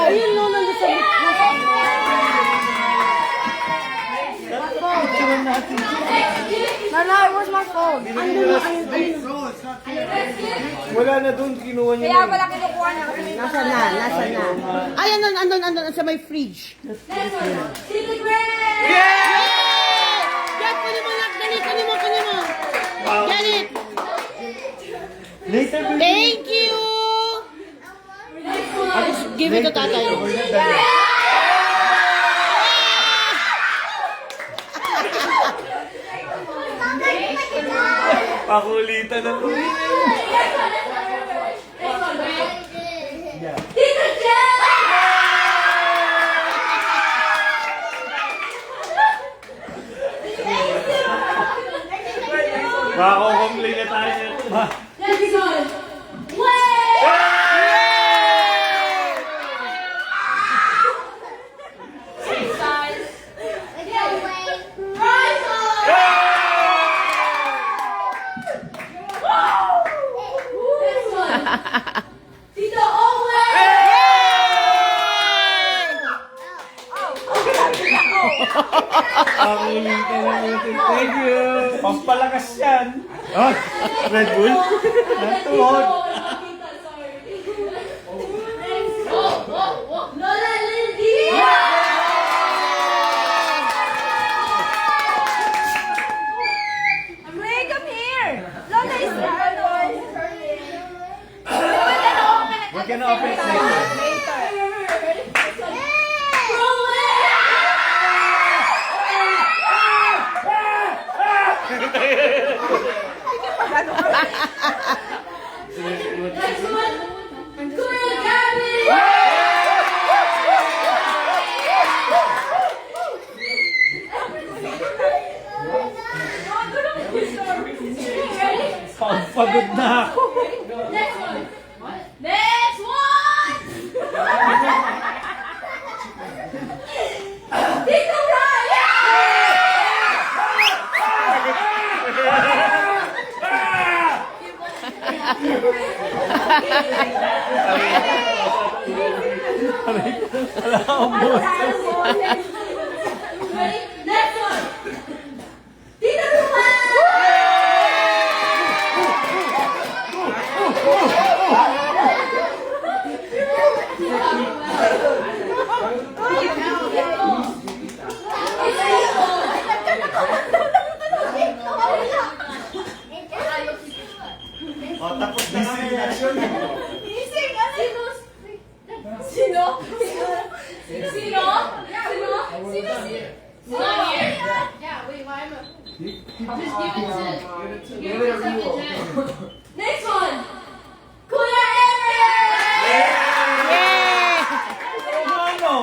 Ayun no, nandun sa Nana, where's my phone? Wala na doon, kinuha niya. Kaya wala kinukuha niya kasi Nasa na. Ay, andun sa may fridge. Yeah! Get, kunin mo. Get it. Later, baby. Thank you. Give it to tatay. Pakulitan na po. Mako-complain na tayo nito. Pakulitan na po. Thank you. Pampalakas yan. Oh, Red Bull? Natuhod. Ray, come here! Lola is We're gonna open it later. Pagod na ako. Next one! Tito Next one! Tito Oh, tapos na kami reaction. Sino? Next one! Kuya Aaron! Ano?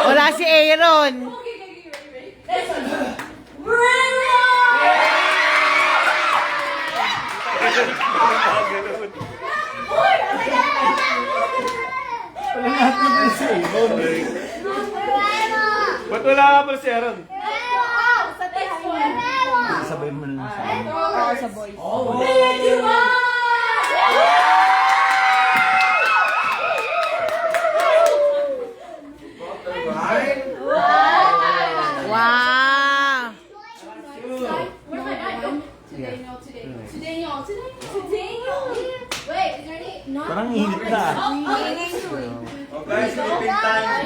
Wala si Aaron. Next one! Brenda! Wala natin na si Aaron. Ba't wala ka pala si Aaron? Sabay mo lang sa akin. Sa boys. Wow. Wait, is there any? No. Parang init na. Oh guys, sleeping time.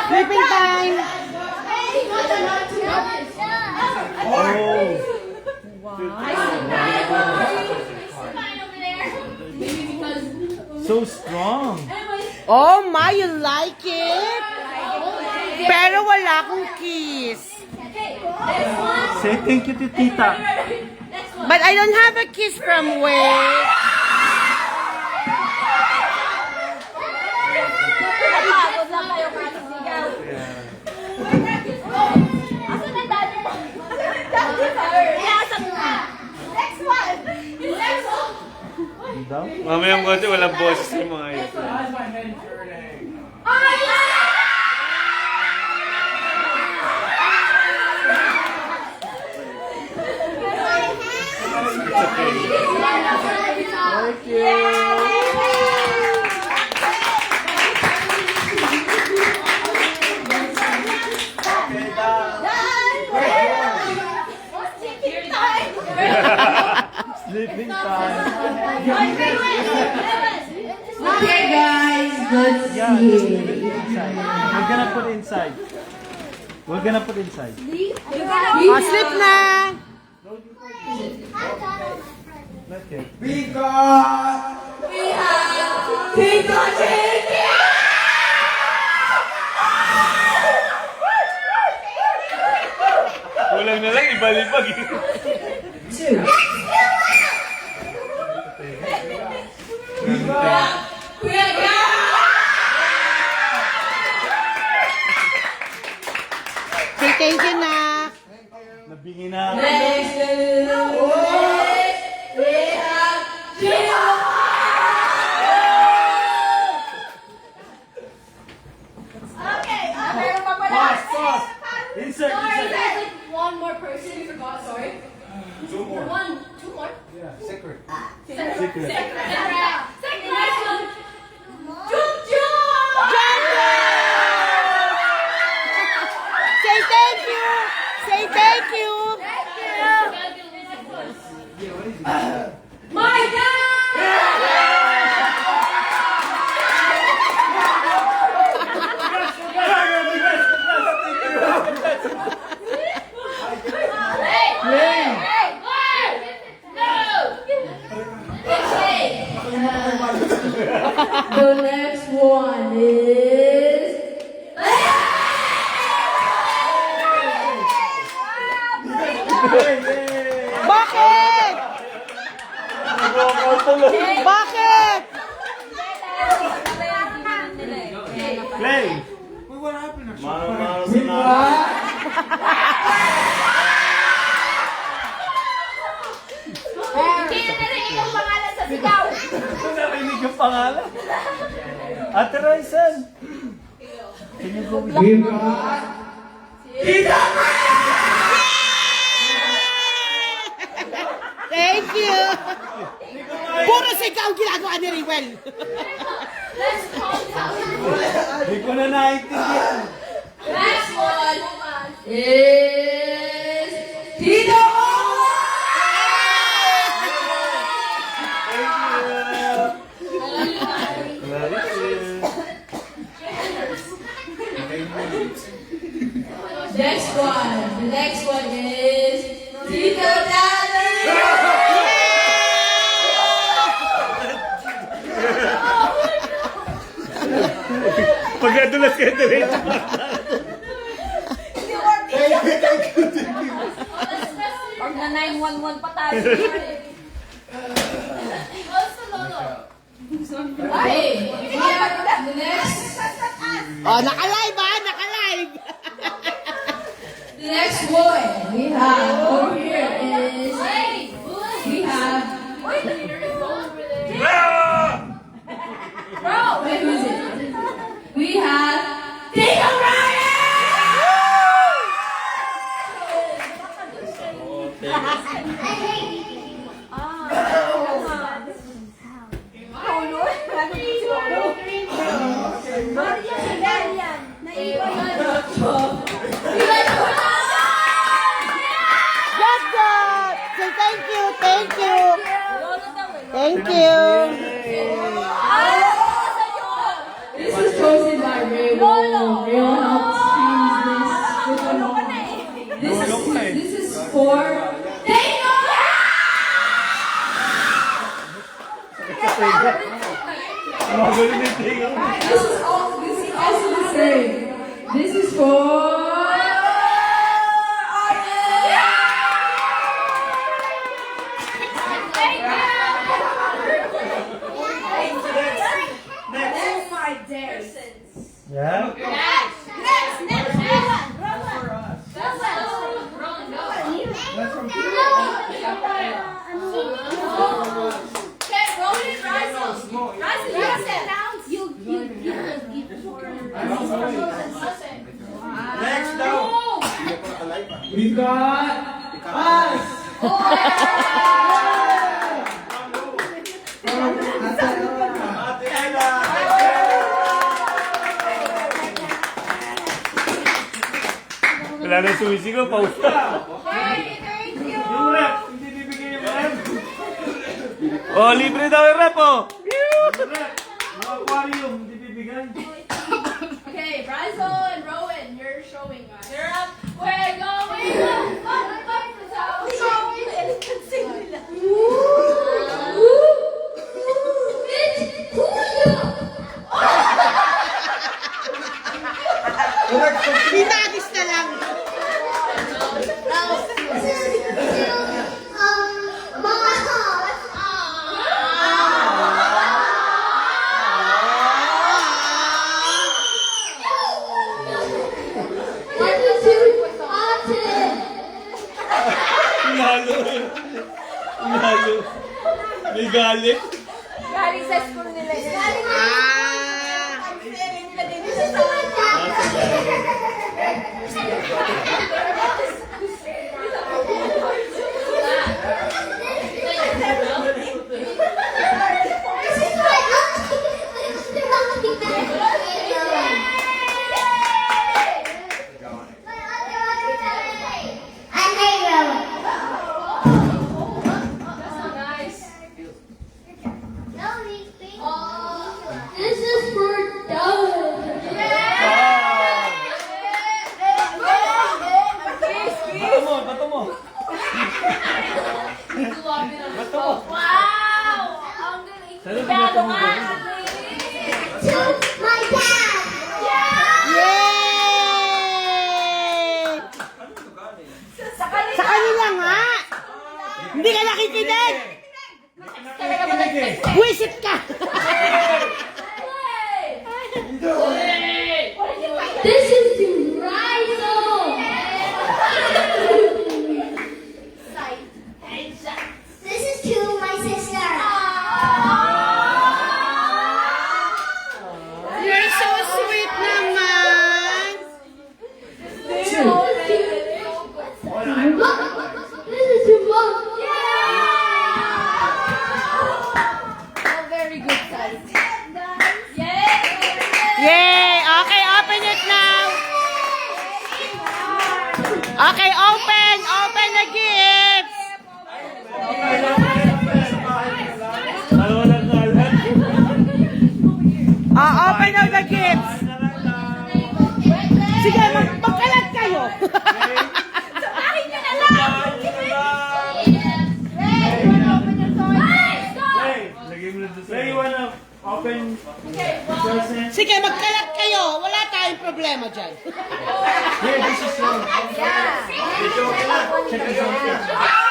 Sleeping time. Oh. So strong. Oh my, you like it? Pero wala akong kiss. Say thank you to Tita. But I don't have a kiss from Way. Napagod lang kayo kakasigaw. Asan ang daddy mo? Next one! Next one! Mamayang konti, walang boses yung mga yun. Thank you. Let's Yeah, see. just leave it inside. We're gonna put inside. We're gonna put inside. Oh, sleep na! Not yet. Kulang na lang, ibalibag. Two. Say thank you na. Nabingi na. Insert, insert. One more person, you forgot, sorry. Two more. Two more? Secret. Second next one. Jump, jump! Say thank you! Say thank you! My dad! The next one is Bakit? Bakit? Play. Mano-mano sa na. Hindi na narinig ang pangalan sa sigaw. Kung narinig yung pangalan. Ate Raisen. Can you go with me? Thank you! Puro sigaw ginagawa ni Riwel. Let's calm down. Hindi ko na naintindihan. Next one is Tito! Next one. The next one is Tito Daddy! Pag nadulas kayo diretso. Pag na 911 pa tayo. Ay! The next. Oh, naka-live ah! Naka-live! The next one we have over here is we have bro, wait, who is it? We have Tito Ryan! Good job! Say thank you! Thank you! Thank you! This is chosen by Rayo. Rayo helped choose this is for Magulo ni Tigo. this is also the same. This is for Yeah? Next down. We've got us. Wala na sumisigaw, pause na. Yung rep, hindi bibigay yung rep. Oh, libre daw yung rep, oh. aquarium, hindi bibigay. Okay, Bryson and Rowan, you're showing us. You're up. We're going up. Itagis na lang. Lalo. Lalo. May galit. Galing sa school nila yun. This is for Dylan. Bato mo, bato mo. Bato mo. Wow! Ang galing. Saan ang binato mo ba? To my dad. Yay! Sa kanila. Sa kanila nga. Hindi ka nakikinig. Talaga ba nag-text? Wisit ka. This is to Rizzo. This is to my sister. You're so sweet naman. This is to mom. Oh, very good size. Yay! Yay! Okay, open it now. Okay, open. Open the gifts. Dalawa lang ngalan. Open now the gifts. Sige, magkalat kayo. Akin nyo na lang! Lagay mo na doon. Ray, you wanna open present? Sige, magkalat kayo. Wala tayong problema dyan. Here, this is your... Yeah. Check this out.